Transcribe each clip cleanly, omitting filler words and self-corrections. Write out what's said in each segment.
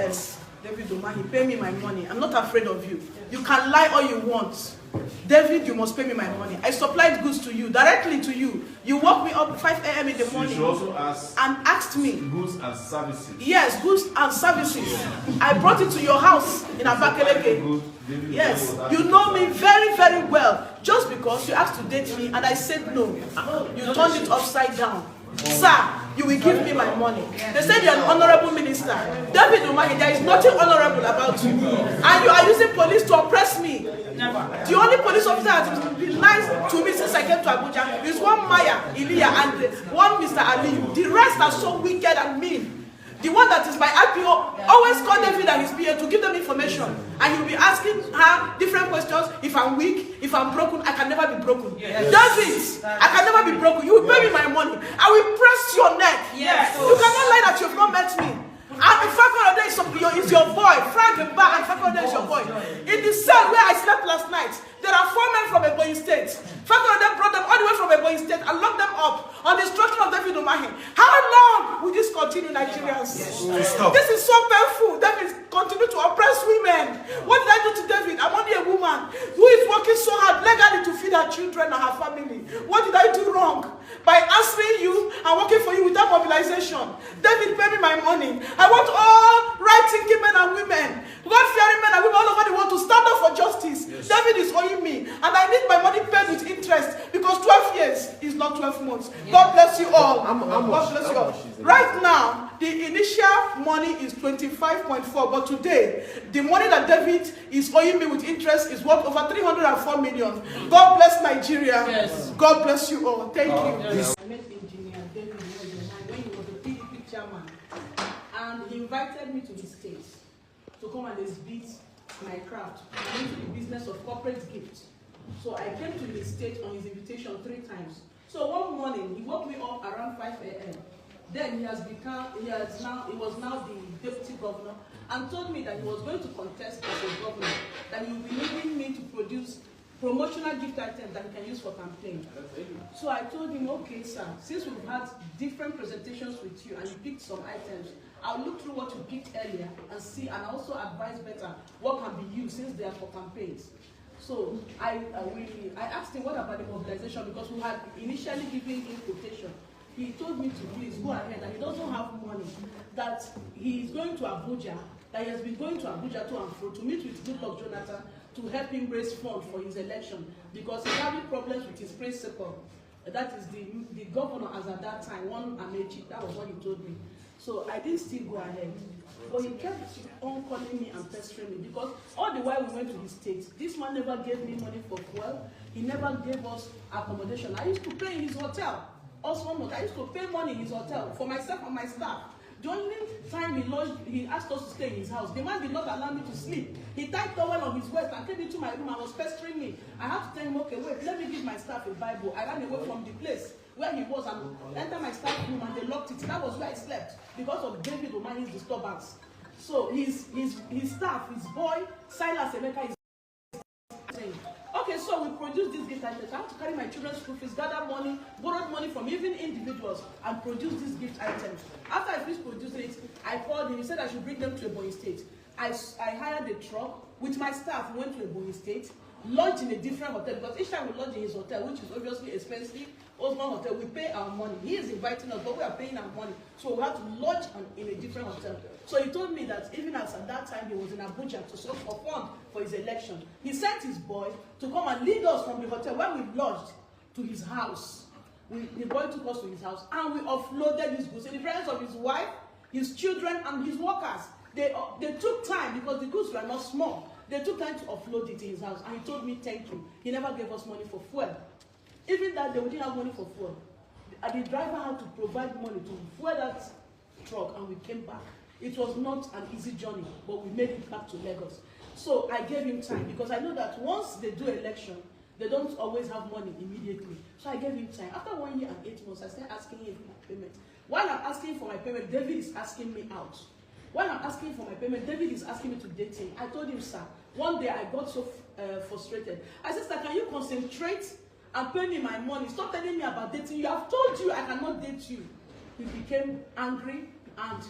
Yes, David Umahi, pay me my money. I'm not afraid of you. You can lie all you want. David, you must pay me my money. I supplied goods to you, directly to you. You woke me up 5 a.m. in the morning. You should also ask and asked me. Goods and services. Yes, goods and services. I brought it to your house in Abakaleke. Yes, you know me very, very well. Just because you asked to date me and I said no, you turned it upside down. Sir, you will give me my money. They said you're an honorable minister. David Umahi, there is nothing honorable about you. And you are using police to oppress me. The only police officer that has been nice to me since I came to Abuja is one Maya, Ilya, and one Mr. Ali. The rest are so wicked and mean. The one that is my IPO always call David and his PA to give them information. And you'll be asking her different questions. If I'm weak, if I'm broken, I can never be broken. Yes. David, I can never be broken. You will pay me my money. I will press your neck. Yes. You cannot lie that you've not met me. And in fact, is your boy. Frank and Bar and Fakorode is your boy. In the cell where I slept last night, there are 4 men from Ebonyi State. Fakorode brought them all the way from Ebonyi State and locked them up on the instruction of David Umahi. How long will this continue, Nigerians? Yes. This is so painful. David continue to oppress women. What did I do to David? I'm only a woman who is working so hard legally to feed her children and her family. What did I do wrong? By answering you and working for you without mobilization. David, pay me my money. I want all right-thinking men and women, God-fearing men and women all over the world to stand up for justice. Yes. David is owing me, and I need my money paid with interest because 12 years is not 12 months. Yes. God bless you all. God bless you all. Right now, the initial money is 25.4, but today, the money that David is owing me with interest is worth over 304 million. God bless Nigeria. Yes. God bless you all. Thank you. Yes. I met engineer David Umahi when he was the PDP chairman, and he invited me to his state to come and exhibit my craft. I'm into the business of corporate gifts. So I came to his state on his invitation 3 times. So one morning, he woke me up around 5 a.m. Then he was now the deputy governor and told me that he was going to contest as a governor, that he will be needing me to produce promotional gift items that he can use for campaign. So I told him, okay, sir, since we've had different presentations with you and you picked some items, I'll look through what you picked earlier and see, and also advise better what can be used since they are for campaigns. So I asked him what about the mobilization, because we had initially given him quotation. He told me to please go ahead, that he doesn't have money, that he is going to Abuja, that he has been going to Abuja to and fro to meet with Goodluck Jonathan to help him raise funds for his election, because he's having problems with his principal. That is the governor as at that time, one Amechi. That was what he told me. So I didn't still go ahead. But he kept on calling me and pestering me, because all the while we went to his state, this man never gave me money for fuel. He never gave us accommodation. I used to pay in his hotel. Also, I used to pay money in his hotel for myself and my staff. The only time he asked us to stay in his house, the man did not allow me to sleep. He tied towel on his waist and came into my room and was pestering me. I had to tell him, okay, wait, let me give my staff a Bible. I ran away from the place where he was and entered my staff room, and they locked it. That was where I slept because of David Umahi's disturbance. So his staff, his boy, Silas Emeka, is saying, okay, so we produce these gift items. I have to carry my children's school fees, gather money, borrowed money from even individuals, and produce these gift items. After I finished producing it, I called him. He said I should bring them to Ebonyi State. I hired a truck with my staff. We went to Ebonyi State, lodged in a different hotel, because each time we lodge in his hotel, which is obviously expensive, Osman Hotel, we pay our money. He is inviting us, but we are paying our money. So we have to lodge in a different hotel. So he told me that even as at that time he was in Abuja to source for fund for his election, he sent his boy to come and lead us from the hotel where we lodged to his house. The boy took us to his house and we offloaded his goods in the presence of his wife, his children, and his workers. They took time, because the goods were not small. They took time to offload it in his house, and he told me thank you. He never gave us money for fuel. Even that day, we didn't have money for fuel. The driver had to provide money to fuel that truck, and we came back. It was not an easy journey, but we made it back to Lagos. So I gave him time, because I know that once they do election, they don't always have money immediately. So I gave him time. After 1 year and 8 months, I started asking him for my payment. While I'm asking for my payment, David is asking me out. While I'm asking for my payment, David is asking me to date him. I told him, sir, one day I got so frustrated. I said, sir, can you concentrate and pay me my money? Stop telling me about dating you. I've told you I cannot date you. He became angry and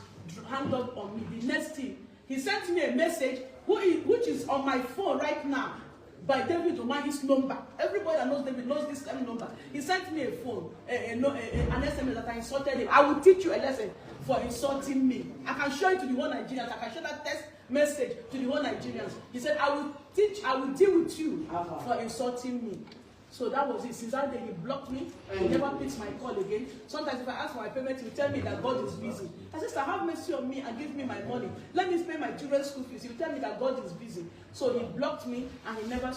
hung up on me. The next thing, He sent me a message which is on my phone right now by David Umahi's number. Everybody that knows David knows this kind of number. He sent me a phone, an SMS that I insulted him. I will teach you a lesson for insulting me. I can show it to the whole Nigerians. I can show that text message to the whole Nigerians. He said, I will deal with you for insulting me. So that was it. Since that day, he blocked me. He never picks my call again. Sometimes if I ask for my payment, he will tell me that God is busy. I said, have mercy on me and give me my money. Let me pay my children's school fees. He will tell me that God is busy. So he blocked me and he never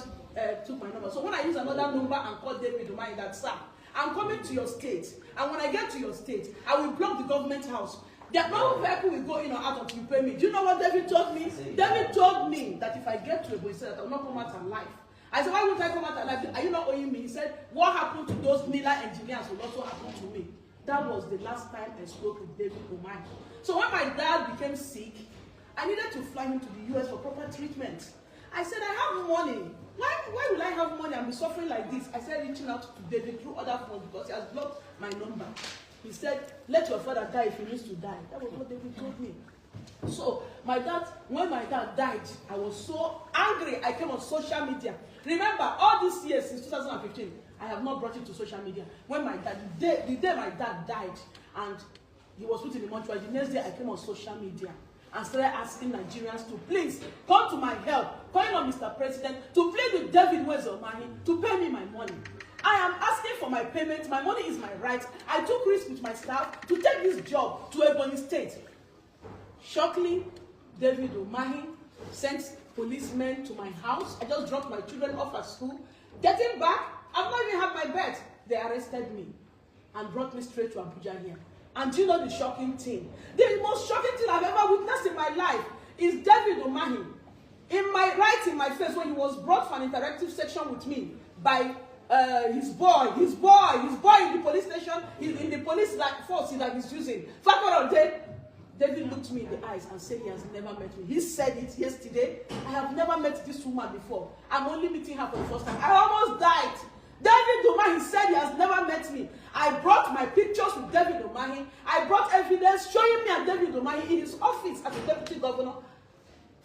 took my number. So when I use another number and call David Umahi, that, sir, I'm coming to your state. And when I get to your state, I will block the government house. There no vehicle will go in or out until you pay me. Do you know what David told me? David told me that if I get to a point, he said that I will not come out alive. I said, why would I come out alive? Are you not owing me? He said, what happened to those Nila engineers will also happen to me. That was the last time I spoke with David Umahi. So when my dad became sick, I needed to fly him to the US for proper treatment. I said, I have money. Why will I have money and be suffering like this? I said, reaching out to David through other phones because he has blocked my number. He said, let your father die if he needs to die. That was what David told me. So when my dad died, I was so angry. I came on social media. Remember, all these years since 2015, I have not brought it to social media. When my dad, the day my dad died, and he was put in the mortuary, the next day I came on social media and started asking Nigerians to please come to my help, calling on Mr. President to plead with David Umahi to pay me my money. I am asking for my payment. My money is my right. I took risk with my staff to take this job to Ebonyi State. Shockingly, David Umahi sent policemen to my house. I just dropped my children off at school. Getting back, I've not even had my bed. They arrested me and brought me straight to Abuja here. And do you know the shocking thing? The most shocking thing I've ever witnessed in my life is David Umahi. Right in my face, when he was brought for an interactive section with me by his boy in the police station, in the police force that he's using. David looked me in the eyes and said he has never met me. He said it yesterday. I have never met this woman before. I'm only meeting her for the first time. I almost died. David Umahi said he has never met me. I brought my pictures with David Umahi. I brought evidence showing me and David Umahi in his office as a deputy governor.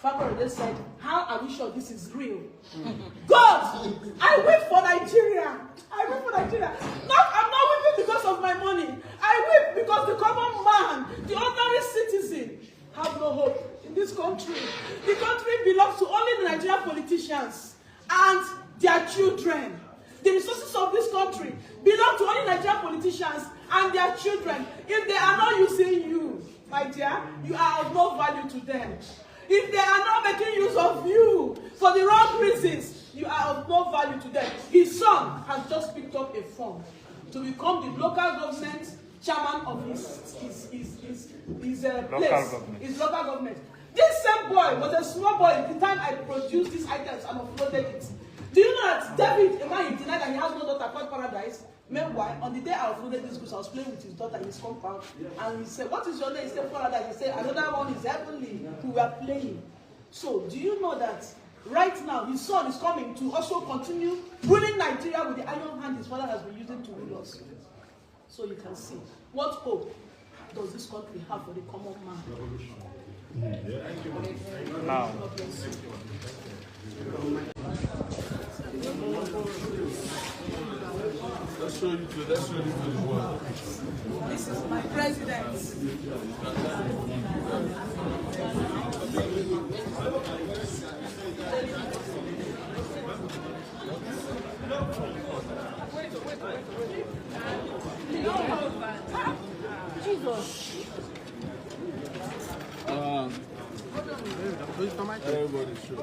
Fakorede said, how are we sure this is real? God, I weep for Nigeria. I weep for Nigeria. I'm not weeping because of my money. I weep because the common man, the ordinary citizen, have no hope in this country. The country belongs to only the Nigerian politicians and their children. The resources of this country belong to only Nigerian politicians and their children. If they are not using you, my dear, you are of no value to them. If they are not making use of you for the wrong reasons, you are of no value to them. His son has just picked up a form to become the local government chairman of his local government. This same boy was a small boy at the time I produced these items and uploaded it. Do you know that David Umahi denied that he has no daughter called Paradise? Meanwhile, on the day I uploaded this goods, I was playing with his daughter in his compound. And he said, what is your name? He said, Paradise. He said, another one is Heavenly. We were playing. So, do you know that right now, his son is coming to also continue ruling Nigeria with the iron hand his father has been using to rule us? So you can see, what hope does this country have for the common man? Now. Let's show you to the world. This is my president. Jesus. Everybody should.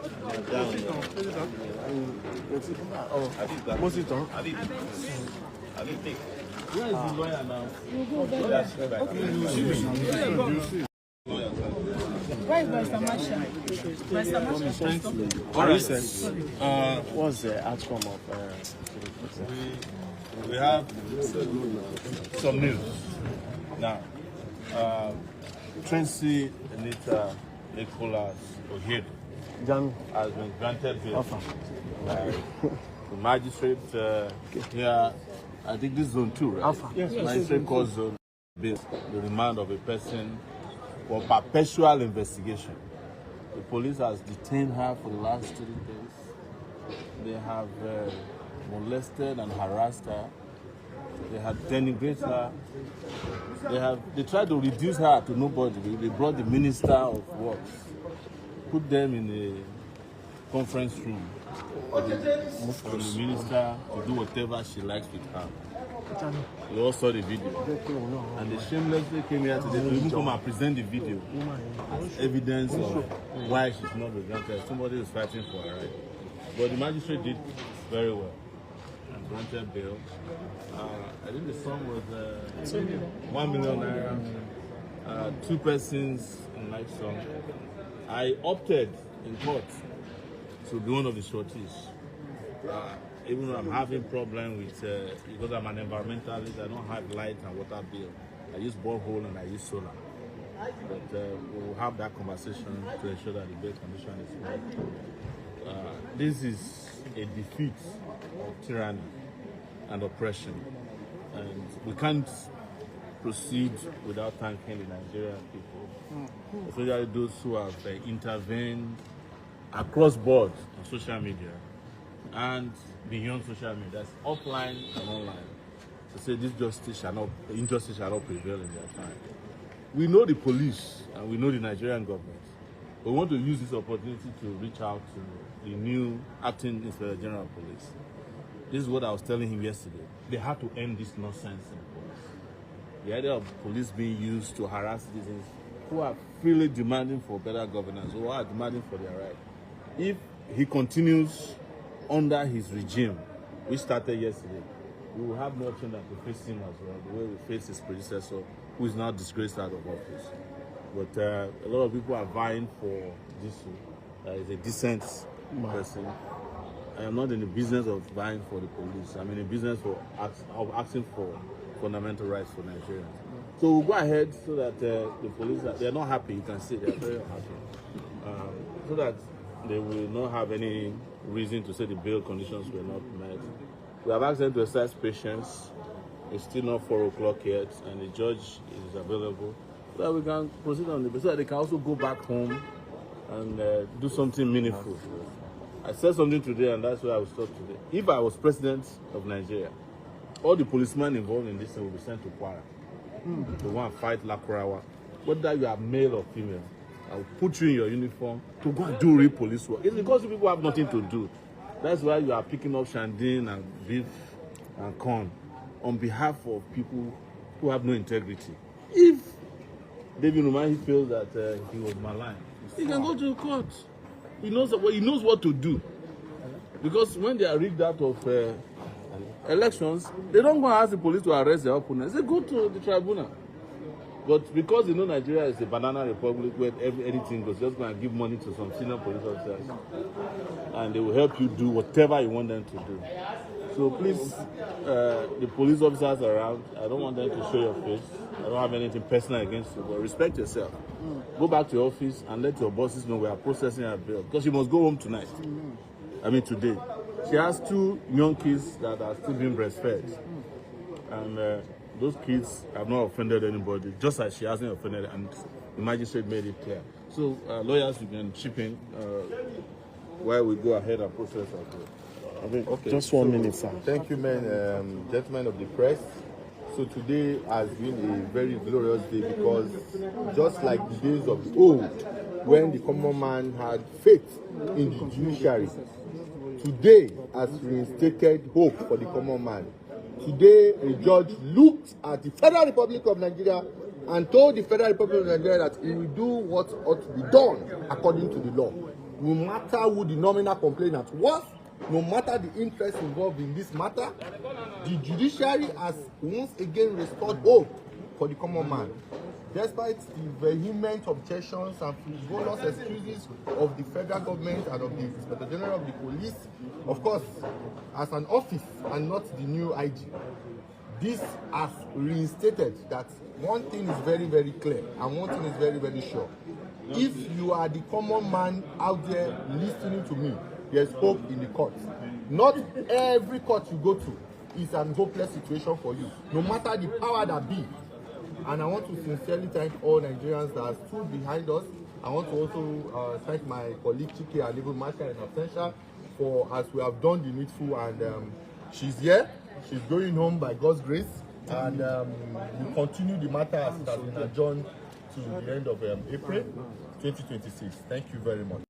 Where is the lawyer now? Where is Mr. Masha? All right. What's the outcome of We have some news now. Tracy Anita Nicholas O'Hare has been granted bail by the magistrate here. I think this is zone 2, right? Yes. Magistrate court zone based the remand of a person for perpetual investigation The police has detained her for the last 3 days. They have molested and harassed her. They have denigrated her. They tried to reduce her to nobody. They brought the Minister of Works, put them in a conference room for the minister to do whatever she likes with her. We all saw the video. And they shamelessly came here today to even come and present the video as evidence of why she should not be granted. Somebody is fighting for her right. But the magistrate did very well and granted bail. I think the sum was 1 million naira, 2 persons in life sum. I opted in court to be one of the shorties. Even though I'm having problem with, because I'm an environmentalist, I don't have light and water bill. I use borehole and I use solar. But we'll have that conversation to ensure that the bail condition is met. This is a defeat of tyranny and oppression. And we can't proceed without thanking the Nigerian people, especially those who have intervened across board on social media and beyond social media, that's offline and online, to say this injustice shall not prevail in their time. We know the police and we know the Nigerian government, but we want to use this opportunity to reach out to the new acting Inspector General of Police. This is what I was telling him yesterday. They have to end this nonsense in police. The idea of police being used to harass citizens who are freely demanding for better governance, who are demanding for their right. If he continues under his regime, which started yesterday, we will have no option than to face him as well, the way we face his predecessor, who is now disgraced out of office. But a lot of people are vying for this. Is a decent person. I am not in the business of vying for the police. I'm in the business of asking for fundamental rights for Nigerians. So we'll go ahead so that the police, they're not happy, you can see they're very happy. So that they will not have any reason to say the bail conditions were not met. We have asked them to exercise patience. It's still not 4 o'clock yet, and the judge is available, so that we can proceed on the bail, so that they can also go back home and do something meaningful. I said something today, and that's why I will stop today. If I was president of Nigeria, all the policemen involved in this thing will be sent to Kwara. To go and fight Lakurawa. Whether you are male or female, I will put you in your uniform to go and do real police work. It's because you people have nothing to do. That's why you are picking up shandin and beef and corn on behalf of people who have no integrity. If David Umahi feels that he was maligned, he can go to court. He knows what to do. Because when they are rigged out of elections, they don't go and ask the police to arrest their opponents. They go to the tribunal. But because you know Nigeria is a banana republic where anything goes, just go and give money to some senior police officers and they will help you do whatever you want them to do. So please, the police officers around, I don't want them to show your face. I don't have anything personal against you, but respect yourself. Go back to your office and let your bosses know we are processing her bail. Because she must go home tonight. I mean today. She has 2 young kids that are still being breastfed. And those kids have not offended anybody, just as she hasn't offended, and the magistrate made it clear. So lawyers, you can chip in while we go ahead and process our bail. Okay, Just 1 minute, sir. Thank you, gentlemen of the press. So today has been a very glorious day because just like the days of old, when the common man had faith in the judiciary, today has reinstated hope for the common man. Today, a judge looked at the Federal Republic of Nigeria and told the Federal Republic of Nigeria that he will do what ought to be done according to the law. No matter who the nominal complainant was, no matter the interest involved in this matter, the judiciary has once again restored hope for the common man. Despite the vehement objections and frivolous excuses of the federal government and of the Inspector General of the Police, of course, as an office and not the new IG, this has reinstated that one thing is very, very clear and one thing is very, very sure. If you are the common man out there listening to me, there's hope in the court. Not every court you go to is an hopeless situation for you, no matter the power that be. And I want to sincerely thank all Nigerians that have stood behind us I want to also thank my colleague Chike and even Masha in absentia for, as we have done the needful, and she's here. She's going home by God's grace, and we continue the matter as it has been adjourned to the end of April 2026. Thank you very much.